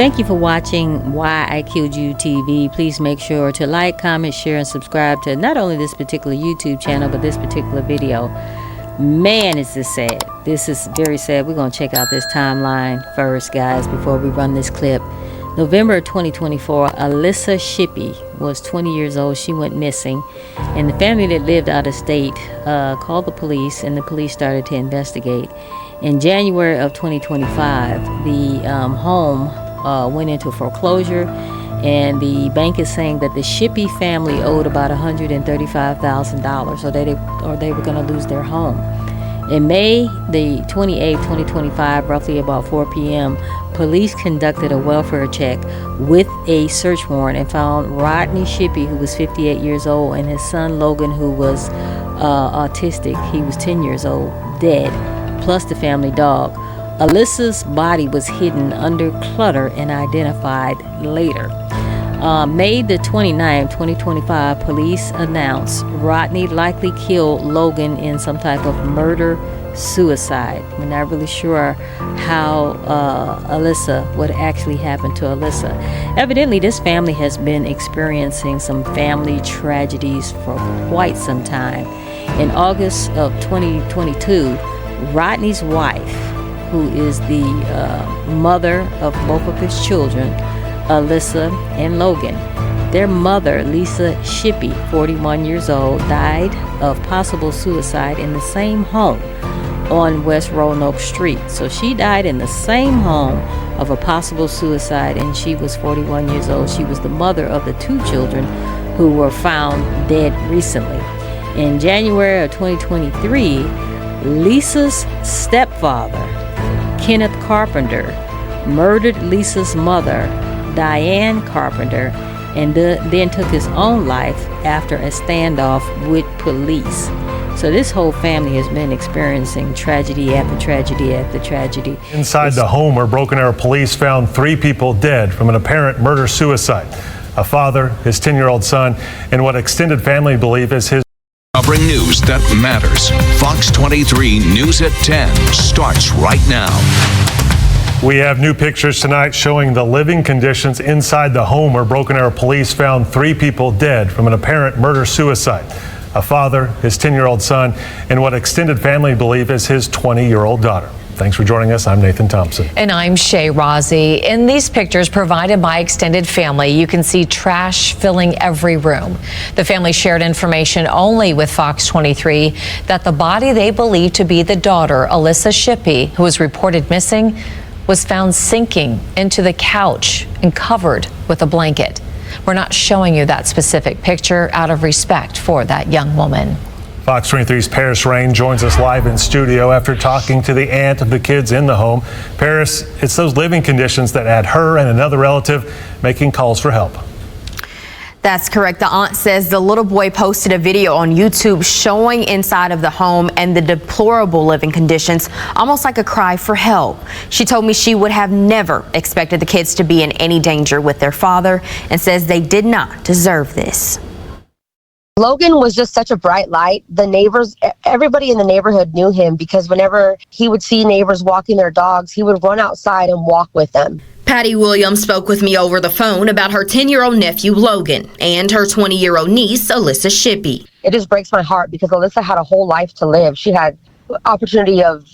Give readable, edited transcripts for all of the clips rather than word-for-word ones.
Thank you for watching Why I Killed You TV. Please make sure to like, comment, share, and subscribe to not only this particular YouTube channel, but this particular video. Man, is this sad. This is very sad. We're going to check out this timeline first, guys, before we run this clip. November 2024, Alyssa Shippy was 20 years old. She went missing, and the family that lived out of state called the police, and the police started to investigate. In January of 2025, the home went into foreclosure, and the bank is saying that the Shippy family owed about $135,000, or they were going to lose their home. In May the 28th, 2025, roughly about 4 p.m., police conducted a welfare check with a search warrant and found Rodney Shippy, who was 58 years old, and his son Logan, who was autistic. He was 10 years old, dead, plus the family dog. Alyssa's body was hidden under clutter and identified later. May the 29th, 2025, police announced Rodney likely killed Logan in some type of murder-suicide. We're not really sure how what actually happened to Alyssa. Evidently, this family has been experiencing some family tragedies for quite some time. In August of 2022, Rodney's wife, who is the mother of both of his children, Alyssa and Logan. Their mother, Alyssa Shippy, 41 years old, died of possible suicide in the same home on West Roanoke Street. So she died in the same home of a possible suicide, and she was 41 years old. She was the mother of the two children who were found dead recently. In January of 2023, Lisa's stepfather, Kenneth Carpenter, murdered Lisa's mother, Diane Carpenter, and then took his own life after a standoff with police. So this whole family has been experiencing tragedy after tragedy after tragedy. Inside the home where Broken Arrow police found 3 people dead from an apparent murder-suicide. A father, his 10-year-old son, and what extended family believe is his. Covering news that matters. Fox 23 News at 10 starts right now. We have new pictures tonight showing the living conditions inside the home where Broken Arrow police found 3 people dead from an apparent murder-suicide. A father, his 10-year-old son, and what extended family believe is his 20-year-old daughter. Thanks for joining us. I'm Nathan Thompson. And I'm Shay Rozzi. In these pictures provided by extended family, you can see trash filling every room. The family shared information only with Fox 23 that the body they believe to be the daughter, Alyssa Shippy, who was reported missing, was found sinking into the couch and covered with a blanket. We're not showing you that specific picture out of respect for that young woman. Fox 23's Paris Rain joins us live in studio after talking to the aunt of the kids in the home. Paris, it's those living conditions that had her and another relative making calls for help. That's correct. The aunt says the little boy posted a video on YouTube showing inside of the home and the deplorable living conditions, almost like a cry for help. She told me she would have never expected the kids to be in any danger with their father, and says they did not deserve this. Logan was just such a bright light. The neighbors, everybody in the neighborhood knew him because whenever he would see neighbors walking their dogs, he would run outside and walk with them. Patty Williams spoke with me over the phone about her 10-year-old nephew, Logan, and her 20-year-old niece, Alyssa Shippy. It just breaks my heart because Alyssa had a whole life to live. She had opportunity of,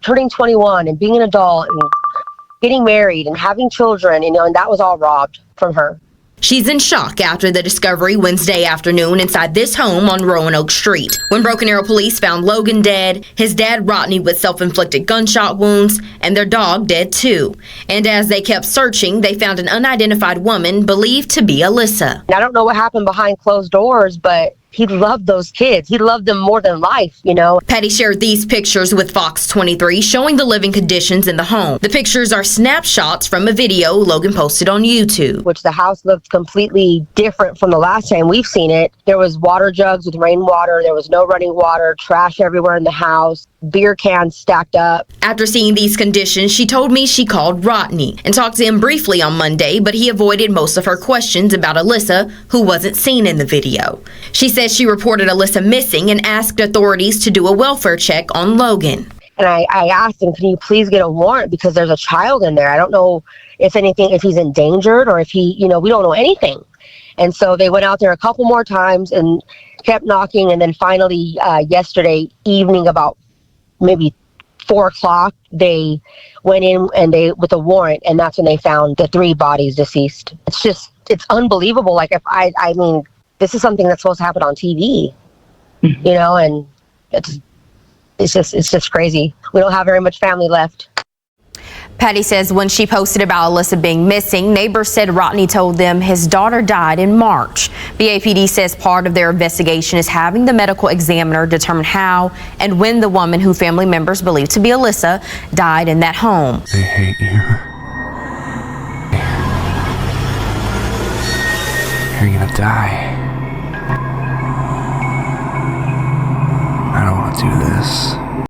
turning 21 and being an adult and getting married and having children, and that was all robbed from her. She's in shock after the discovery Wednesday afternoon inside this home on Roanoke Street. When Broken Arrow police found Logan dead, his dad Rodney with self-inflicted gunshot wounds, and their dog dead too. And as they kept searching, they found an unidentified woman believed to be Alyssa. I don't know what happened behind closed doors, but he loved those kids. He loved them more than life, Patty shared these pictures with Fox 23 showing the living conditions in the home. The pictures are snapshots from a video Logan posted on YouTube. Which the house looked completely different from the last time we've seen it. There was water jugs with rainwater. There was no running water, trash everywhere in the house, beer cans stacked up. After seeing these conditions, she told me she called Rodney and talked to him briefly on Monday, but he avoided most of her questions about Alyssa, who wasn't seen in the video. She says she reported Alyssa missing and asked authorities to do a welfare check on Logan. And I asked him, can you please get a warrant because there's a child in there? I don't know if anything, if he's endangered or if he, we don't know anything. And so they went out there a couple more times and kept knocking. And then finally, yesterday evening, about maybe 4 o'clock, they went in and with a warrant, and that's when they found the 3 bodies deceased. It's unbelievable. Like, I mean, this is something that's supposed to happen on TV, and it's just crazy. We don't have very much family left. Patty says when she posted about Alyssa being missing, neighbors said Rodney told them his daughter died in March. BAPD says part of their investigation is having the medical examiner determine how and when the woman who family members believe to be Alyssa died in that home. They hate you. You're gonna die. I don't want to do this.